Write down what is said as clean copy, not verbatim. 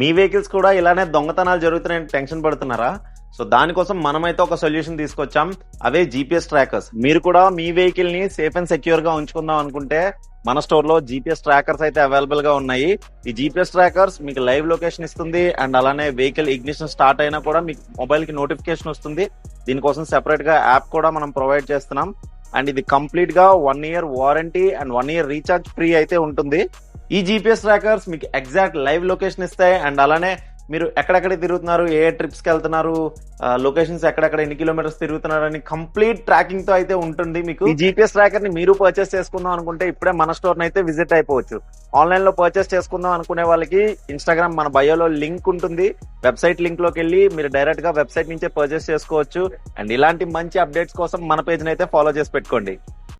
మీ vehicles కూడా ఇలానే దొంగతనాలు జరుగుతున్నాయని టెన్షన్ పడుతున్నారా? సో దానికోసం మనమైతే ఒక సొల్యూషన్ తీసుకొచ్చాం, అవే జీపీఎస్ ట్రాకర్స్. మీరు కూడా మీ వెహికల్ ని సేఫ్ అండ్ సెక్యూర్ గా ఉంచుకుందాం అనుకుంటే మన స్టోర్ లో జీపీఎస్ ట్రాకర్స్ అయితే అవైలబుల్ గా ఉన్నాయి. ఈ జీపీఎస్ ట్రాకర్స్ మీకు లైవ్ లొకేషన్ ఇస్తుంది అండ్ అలానే వెహికల్ ఇగ్నిషన్ స్టార్ట్ అయినా కూడా మీకు మొబైల్ కి నోటిఫికేషన్ వస్తుంది. దీనికోసం సెపరేట్ గా యాప్ కూడా మనం ప్రొవైడ్ చేస్తున్నాం. అండ్ ఇది కంప్లీట్ గా 1 year warranty and 1 year recharge free అయితే ఉంటుంది. ఈ జీపీఎస్ ట్రాకర్స్ మీకు ఎగ్జాక్ట్ లైవ్ లొకేషన్ ఇస్తాయి అండ్ అలానే మీరు ఎక్కడెక్కడ తిరుగుతున్నారు, ఏ ట్రిప్స్ కి వెళ్తున్నారు, లొకేషన్స్ ఎక్కడెక్కడ ఎన్ని కిలోమీటర్స్ తిరుగుతున్నారు అని కంప్లీట్ ట్రాకింగ్ తో అయితే ఉంటుంది మీకు. ఈ జీపీఎస్ ట్రాకర్ ని మీరు పర్చేస్ చేసుకుందాం అనుకుంటే ఇప్పుడే మన స్టోర్ అయితే విజిట్ అయిపోవచ్చు. ఆన్లైన్ లో పర్చేస్ చేసుకుందాం అనుకునే వాళ్ళకి ఇన్స్టాగ్రామ్ మన బయోలో లింక్ ఉంటుంది. వెబ్సైట్ లింక్ లోకి వెళ్ళి మీరు డైరెక్ట్ గా వెబ్సైట్ నుంచే పర్చేస్ చేసుకోవచ్చు. అండ్ ఇలాంటి మంచి అప్డేట్స్ కోసం మన పేజ్ అయితే ఫాలో చేసి పెట్టుకోండి.